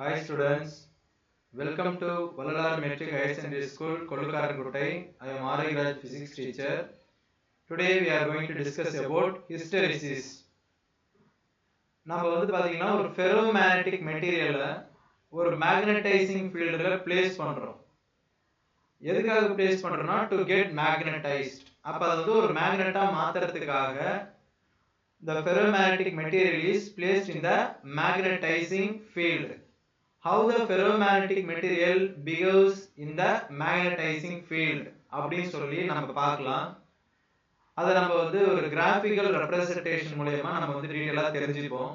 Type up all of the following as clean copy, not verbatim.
Hi students, welcome to Vallalar Metric Higher Secondary School, Kollukarankottai. I am R. Raj, physics teacher. Today we are going to discuss about hysteresis. நம்ம பாத்தீங்கன்னா ஒரு ferromagnetic மெட்டீரியல்ல ஒரு magnetising ஃபீல்ட்ல place பண்றோம். எதுக்காக place பண்றோம்னா to get magnetized. அப்ப அது ஒரு மேக்னெட்டா மாத்துறதுக்காக the ferromagnetic material is placed in the magnetizing field. How the ferromagnetic material behaves in the magnetizing field அப்படினு சொல்லி நம்ம பார்க்கலாம். அத நம்ம ஒரு கிராஃபிக்கல் ரெப்ரசன்டேஷன் மூலமா நம்ம டீடைலா தெரிஞ்சுப்போம்.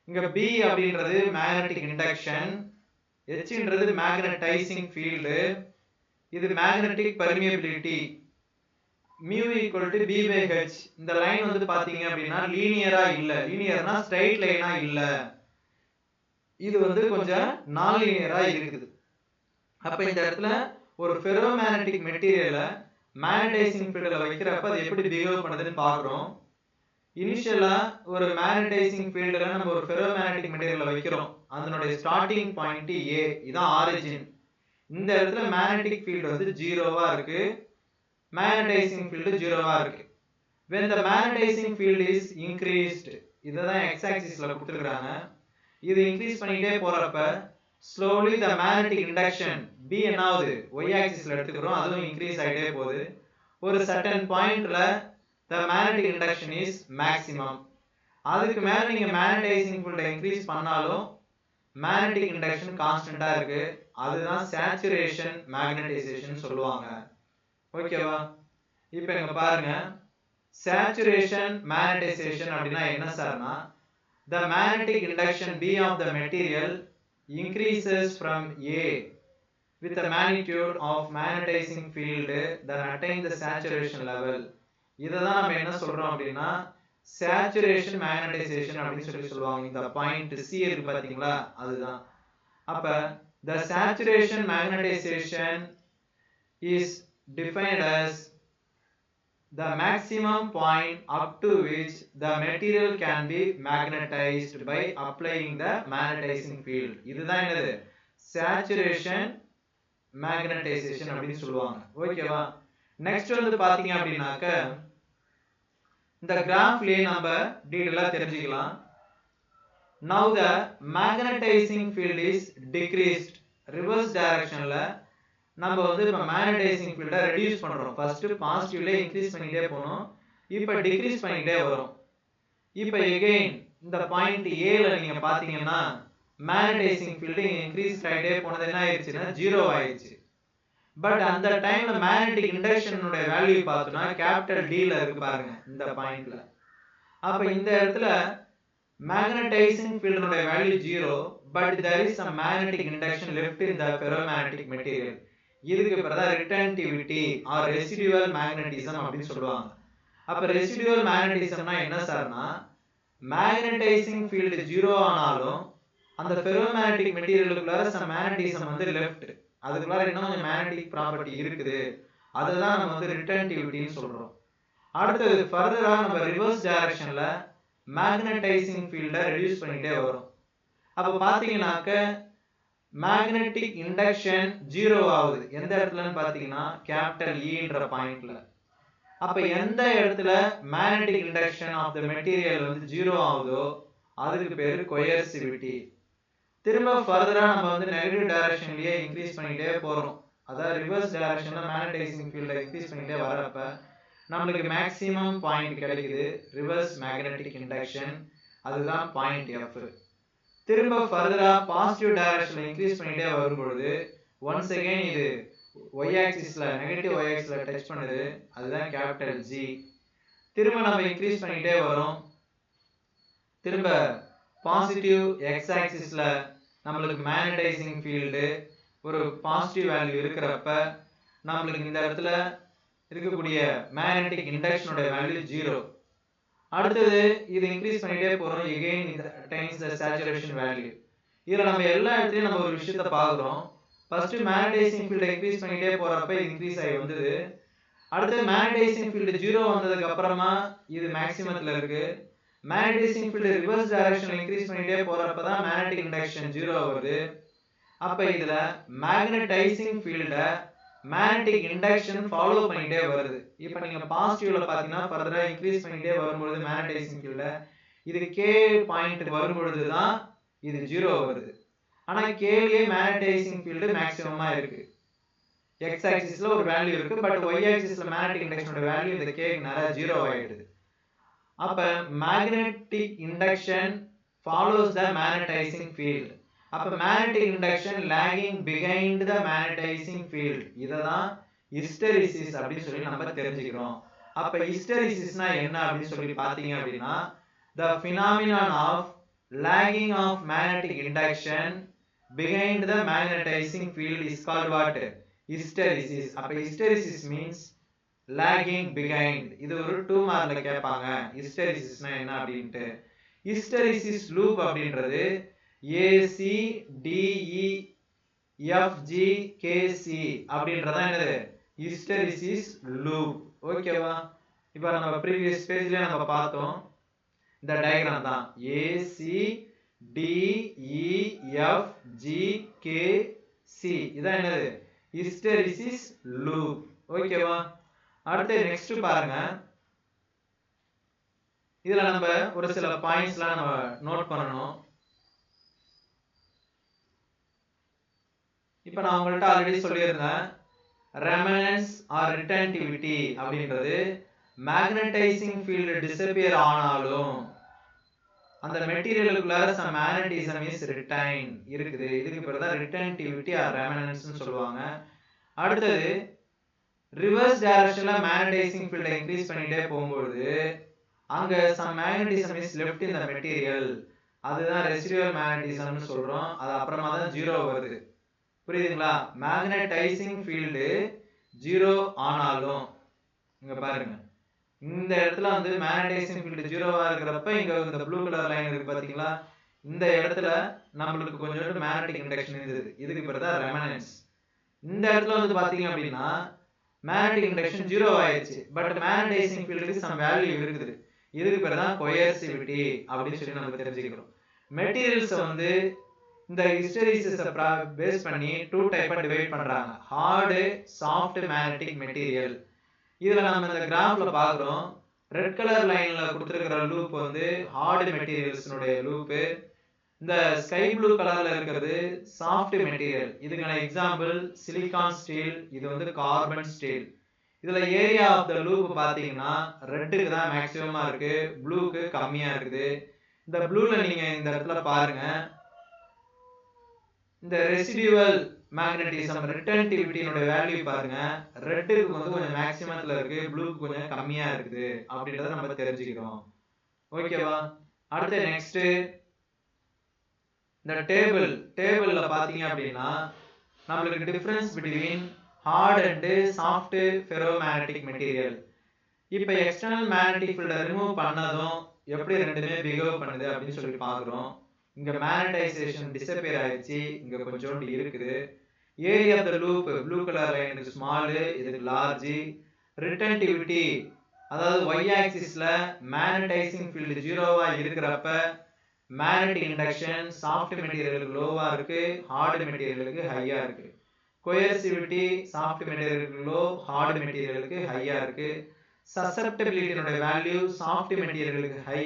இங்க B அப்படின்றது magnetic induction, H ன்றது magnetizing field, இது magnetic permeability. mu equal to B by H. இந்த லைன் பாத்தீங்க அப்படின்னா லீனியரா இல்ல. லீனியர்னா ஸ்ட்ரைட் லைனா இல்ல. இது கொஞ்சம் நான் லீனியரா இருக்குது. அப்ப இந்த இடத்துல ஒரு ஃபெரோமேக்னெட்டிக் மெட்டீரியலை மேக்னடைசிங் ஃபீல்ட்ல வைக்கிறப்ப அது எப்படி பிஹேவ் பண்ணுதுன்னு பார்க்குறோம். இனிஷியலா ஒரு மேக்னடைசிங் ஃபீல்ட்ல நம்ம ஒரு ஃபெரோமேக்னெட்டிக் மெட்டீரியலை வைக்கிறோம். அதனுடைய ஸ்டார்டிங் பாயிண்ட் A, இதான் ஆரிஜின். இந்த இடத்துல மேக்னெட்டிக் ஃபீல்ட் ஜீரோவா இருக்கு, மேக்னடைசிங் ஃபீல்ட் ஜீரோவா இருக்கு. when the magnetizing field is increased, இததான் x axisல கொடுத்திருக்காங்க. இது இன்க்ரீஸ் பண்ணிட்டே போறப்ப slowly the magnetic induction B என்னாவது y axisல எடுத்துக்கிறோம், அதுவும் இன்க்ரீஸ் ஆயிட்டே போகுது. ஒரு certain பாயிண்ட்ல the magnetic induction is maximum. அதுக்கு மேல நீங்க magnetizing field இன்க்ரீஸ் பண்ணாலும் magnetic induction கான்ஸ்டன்ட்டா இருக்கு. அதுதான் saturation magnetization சொல்லுவாங்க. ஓகேவா? இப்போ இங்க பாருங்க, saturation magnetization அப்படினா என்ன சார்னா, the magnetic induction B of the material increases from A with the magnitude of magnetizing field that attain the saturation level. இததான் நம்ம என்ன சொல்றோம் அப்படினா saturation magnetization அப்படின்னு சொல்லுவாங்க. இந்த பாயிண்ட் C இருக்கு பாத்தீங்களா, அதுதான். அப்ப the saturation magnetization is defined as the maximum point up to which the material can be magnetized by applying the magnetizing field. இதுதான் என்னது saturation magnetization அப்படினு சொல்லுவாங்க. ஓகேவா? நெக்ஸ்ட் பாத்தீங்க அப்படினாக்க இந்த கிராஃப்லயே நம்ம டீடைலா தெரிஞ்சிக்கலாம். now the magnetizing field is decreased, reverse directionல நம்ம இப்ப மேக்னடைசிங் ஃபீல்ட ரெடியூஸ் பண்றோம். ஃபர்ஸ்ட் பாசிட்டிவ்ல இன்க்ரீஸ் பண்ணிட்டே போறோம், இப்ப டிக்ரீஸ் பண்ணிட்டே வரோம். இப்ப அகைன் இந்த பாயிண்ட் A ல நீங்க பாத்தீங்கன்னா மேக்னடைசிங் ஃபீல்ட் இன்க்ரீஸ் ஆயிட்டே போனது என்ன ஆயிருச்சுன்னா ஜீரோ ஆயிருச்சு. பட் அந்த டைம்ல மேக்னெட்டிக் இண்டக்ஷனோட வேல்யூ பார்த்தோம்னா கேபிட்டல் D ல இருக்கு பாருங்க இந்த பாயிண்ட்ல. அப்ப இந்த இடத்துல magnetising ஃபீல்டோட value 0, but there is some magnetic induction left in the ferromagnetic material. இதுக்கு பேர் தான் ரிட்டன்டிவிட்டி ஆர் ரெசிடுவல் மேக்னெட்டிசம் அப்படின்னு சொல்லுவாங்க. அப்ப ரெசிடுவல் மேக்னெட்டிசம்னா என்ன சார்னா, மேக்னடைசிங் ஃபீல்ட் ஜீரோ ஆனாலும் அந்த ஃபெரோமேக்னெட்டிக் மெட்டீரியலுக்குள்ள சம் மேக்னெட்டிசம் லெஃப்ட், அதுக்குள்ள இன்னும் கொஞ்சம் மேக்னெட்டிக் ப்ராப்பர்ட்டி இருக்குது. அதுதான் நம்ம ரிட்டன்டிவிட்டின்னு சொல்றோம். அடுத்து ஃபர்தரா நம்ம ரிவர்ஸ் டைரக்ஷன்ல மேக்னடைசிங் ஃபீல்ட ரெடியூஸ் பண்ணிட்டே வரோம். அப்ப பாத்தீங்கன்னாக்க மேக்னெட்டிக் இண்டக்ஷன் ஜீரோ ஆகுது. எந்த இடத்துலன்னு பாத்தீங்கன்னா கேபிட்டல் E என்ற பாயிண்ட்ல. அப்ப எந்த இடத்துல magnetic induction of the material zero ஆகுதோ அதுக்கு பேரு கோயர்சிவிட்டி. திரும்ப ஃபர்தரா நம்ம நெகட்டிவ் டைரக்ஷன்லயே இன்க்ரீஸ் பண்ணிட்டே போறோம். அதாவது ரிவர்ஸ் டைரக்ஷன்ல மேக்னடைசிங் ஃபீல்ட இன்க்ரீஸ் பண்ணிட்டே வரப்ப நமக்கு மேக்ஸிமம் பாயிண்ட் கிடைக்குது, ரிவர்ஸ் மேக்னெட்டிக் இண்டக்ஷன். அதுதான் பாயிண்ட் F. திரும்ப ஃபர்தரா பாசிட்டிவ் டைரக்ஷன்ல இன்க்ரீஸ் பண்ணிட்டே வரும்போது ஒன்ஸ் அகைன் இது y ஆக்சிஸ்ல நெகட்டிவ் y ஆக்சிஸ்ல டச் பண்ணுது, அதுதான் கேபிட்டல் G. திரும்ப நம்ம இன்க்ரீஸ் பண்ணிட்டே வரோம். திரும்ப பாசிட்டிவ் x ஆக்சிஸ்ல நமக்கு மேக்னடைசிங் ஃபீல்ட் ஒரு பாசிட்டிவ் வேல்யூ இருக்கிறப்ப நமக்கு இந்த இடத்துல இருக்கக்கூடிய மேக்னெட்டிக் இண்டக்ஷனோட வேல்யூ 0. அடுத்தது இது இன்க்ரீஸ் பண்ணிட்டே போறோம், again it attains the saturation value. இதுல நம்ம எல்லா இடத்துலயும் நம்ம ஒரு விஷயத்தை பார்க்கிறோம். ஃபர்ஸ்ட் மேக்னடைசிங் ஃபீல்ட் இன்க்ரீஸ் பண்ணிட்டே போறப்ப இது இன்க்ரீஸ் ஆகி வந்தது. அடுத்து மேக்னடைசிங் ஃபீல்ட் 0 வந்ததுக்கு அப்புறமா இது மேக்ஸிமத்துல இருக்கு. மேக்னடைசிங் ஃபீல்டு ரிவர்ஸ் டைரக்ஷன்ல இன்க்ரீஸ் பண்ணிட்டே போறப்ப தான் மேக்னெட்டிக் இண்டக்ஷன் 0 வருது. அப்ப இதுல மேக்னடைசிங் ஃபீல்ட மேக்னெட்டிக் இண்டக்ஷன் ஃபாலோ பண்ணிட்டே வருது. இப்போ நீங்க பாசிட்டிவ்ல பாத்தீங்கன்னா ஃபர்தரா இன்க்ரீஸ் பண்ணிட்டே வரும்போது மேக்னடைசிங் ஃபீல்ட இது k பாயிண்ட் வரும்போது தான் இது 0 வருது. ஆனா k லயே மேக்னடைசிங் ஃபீல்டு மேக்ஸिमமா இருக்கு. x ஆக்சிஸ்ல ஒரு வேல்யூ இருக்கு, பட் y ஆக்சிஸ்ல மேக்னெட்டிக் இண்டக்ஷனோட வேல்யூ இந்த k க்கு நேரா 0 ஆயிடுது. அப்ப magnetic induction follows the magnetizing field. அப்ப magnetic induction lagging behind the magnetizing field. இததான் hysteresis அப்படி சொல்லி நம்ம தெரிஞ்சுக்கிறோம். அப்ப hysteresisனா என்ன அப்படி சொல்லி பாத்தீங்க அப்படினா the phenomenon of lagging of magnetic induction behind the magnetizing field is called what? Hysteresis. அப்ப hysteresis means lagging behind. இது ஒரு 2 மார்க்ல கேட்பாங்க hysteresisனா என்ன அப்படினு. hysteresis loop அப்படின்றது AC DE FG KC அப்படின்றதா என்னது hysteresis loop. ஓகேவா? இப்போ நம்ம previous பேஜ்ல நம்ம பார்த்தோம் இந்த டயகிராம் தான் AC DE FG KC. இதான் என்னது hysteresis loop. ஓகேவா? அடுத்து நெக்ஸ்ட் பாருங்க. இதுல நம்ம ஒரு சில பாயிண்ட்ஸ்லாம் நம்ம நோட் பண்ணனும். இப்போ நான் உங்கள்ட்ட ஆல்ரெடி சொல்லியிருந்தேன் ரெமனன்ஸ் ஆர் ரிட்டன்டிவிட்டி அப்படின்றது மேக்னடைசிங் ஃபீல்ட் டிஸப்பியர் ஆனாலும் அந்த மெட்டீரியலுக்குள்ள some magnetism is retained இருக்குது. இதுக்கு பேர் தான் ரிட்டன்டிவிட்டி ஆர் ரெமனன்ஸ்னு சொல்லுவாங்க. அடுத்து ரிவர்ஸ் டைரக்ஷன்ல மேக்னடைசிங் ஃபீல்ட் இன்க்ரீஸ் பண்ணிட்டே போகும்போது அங்க some magnetism is left in the material. அதுதான் ரெசிடுவல் மேக்னடிசம்னு சொல்றோம். அது அப்புறமா தான் 0 வருது. புரியுதுங்களா? மேக்னடைசிங் ஃபீல்ட் 0 ஆனாலும் இங்க பாருங்க இந்த இடத்துல வந்து மேக்னடைசிங் ஃபீல்ட் 0வா இருக்கிறப்ப இங்க இந்த ப்ளூ கலர் லைன் இருக்கு பாத்தீங்களா? இந்த இடத்துல நமக்கு கொஞ்சம் மேக்னெட்டிக் இண்டக்ஷன் இருந்தது. இதுக்கு பேர் தான் ரெமனன்ஸ். இந்த இடத்துல வந்து பாத்தீங்க அப்படினா மேக்னெட்டிக் இண்டக்ஷன் 0 ஆயிருச்சு. பட் மேக்னடைசிங் ஃபீல்டுக்கு some வேல்யூ இருக்குது. இதுக்கு பேர் தான் கோயர்சிவிட்டி அப்படி சொல்லி நம்ம தெரிஞ்சுக்கிறோம். மெட்டீரியல்ஸ் வந்து இந்த ஹிஸ்டெரிசிஸ பேஸ் பண்ணி 2 டைப்பா டிவைட் பண்றாங்க. Hard, soft magnetic material. இதுல நம்ம இந்த கிராஃப்ல பாக்குறோம். ரெட் கலர் லைன்ல கொடுத்திருக்கிற லூப் வந்து ஹார்ட் மெட்டீரியல்ஸ்னுடைய லூப். இந்த ஸ்கை ப்ளூ கலர்ல இருக்குது சாஃப்ட் மெட்டீரியல். இதுக்கான எக்ஸாம்பிள் சிலிகான் ஸ்டீல், இது வந்து கார்பன் ஸ்டீல். இதுல ஏரியா ஆஃப் த லூப் பாத்தீங்கன்னா ரெட்டுக்கு தான் மேக்ஸிமமா இருக்கு, ப்ளூக்கு கம்மியா இருக்குது. இந்த ப்ளூல நீங்க இந்த இடத்துல பாருங்க இந்த ரெசிடுவல் மேக்னடிசம் ரிட்டன்டிவிட்டியோட வேல்யூ பாருங்க. ரெட்டுக்கு வந்து கொஞ்சம் மேக்ஸிமத்துல இருக்கு, ப்ளூக்கு கொஞ்சம் கம்மியா இருக்குது அப்படின்றத நம்ம தெரிஞ்சுக்கிறோம். ஓகேவா? அடுத்து நெக்ஸ்ட் இந்த டேபிள்ல பாத்தீங்க அப்படின்னா நம்மளுக்கு difference between hard and soft ferromagnetic material. இப்போ எக்ஸ்டர்னல் மேக்னெட்டிக் ஃபீல்ட ரிமூவ் பண்ணதும் எப்படி ரெண்டுமே பிஹேவ் பண்ணுது அப்படின்னு சொல்லி பாக்குறோம். இங்க மேக்னடைசேஷன் டிஸப்பியர் ஆயிடுச்சு, இங்க கொஞ்சம் இருக்குது. Area of the loop blue colour line small, இது லார்ஜ். ரிட்டன்டிவிட்டி அதாவது y ஆக்சிஸ்ல மேக்னடைசிங் ஃபீல்ட் 0வா இருக்கிறப்ப மேக்னெட்டிக் இண்டக்ஷன் சாஃப்ட் மெட்டீரியலுக்கு லோவா இருக்கு, ஹார்ட் மெட்டீரியலுக்கு ஹையா இருக்கு. கோயர்சிவிட்டி சாஃப்ட் மெட்டீரியலுக்கு லோ, ஹார்ட் மெட்டீரியலுக்கு ஹையா இருக்கு. சசெப்டிபிலிட்டியோட வேல்யூ சாஃப்ட் மெட்டீரியலுக்கு ஹை,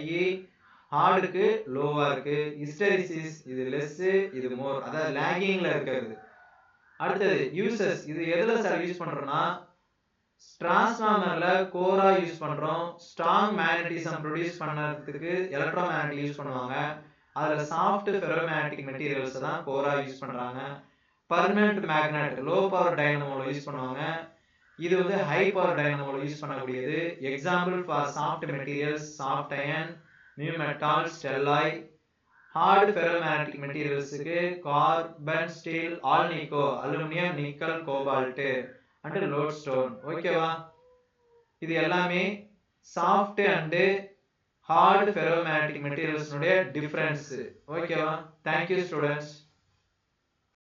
ஹார்டுக்கு லோவா இருக்கு. ஹிஸ்டெரிசிஸ் இது லெஸ், இது மோர், அதாவது லாகிங்ல இருக்குது. அடுத்தது யூசஸ். இது எதுல சார் யூஸ் பண்றோம்னா டிரான்ஸ்ஃபார்மர்ல கோரா யூஸ் பண்றோம். ஸ்ட்ராங் மேக்னடிசம் ப்ரொடியூஸ் பண்ணதுக்கு எலக்ட்ரோமேக்னெட் யூஸ் பண்ணுவாங்க. அதுல சாஃப்ட் ஃபெரோமேக்னெட்டிக் மெட்டீரியல்ஸ் தான் கோரா யூஸ் பண்றாங்க. பர்மனன்ட் மேக்னெட் லோ பவர் டைனமோல யூஸ் பண்ணுவாங்க. இது வந்து ஹை பவர் டைனமோல யூஸ் பண்ணக்கூடியது. Example for soft materials soft iron, mu metal, stalloy. Hard ferromagnetic மெட்டீரியல்ஸ்க்கு carbon steel, alnico, aluminium, nickel, cobalt and lodestone. ஓகேவா? இது எல்லாமே சாஃப்ட் அண்ட் ஹார்ட் ஃபெரோமேக்னெட்டிக் மெட்டீரியல்ஸ்னுடைய டிஃபரன்ஸ். ஓகேவா? Thank you students.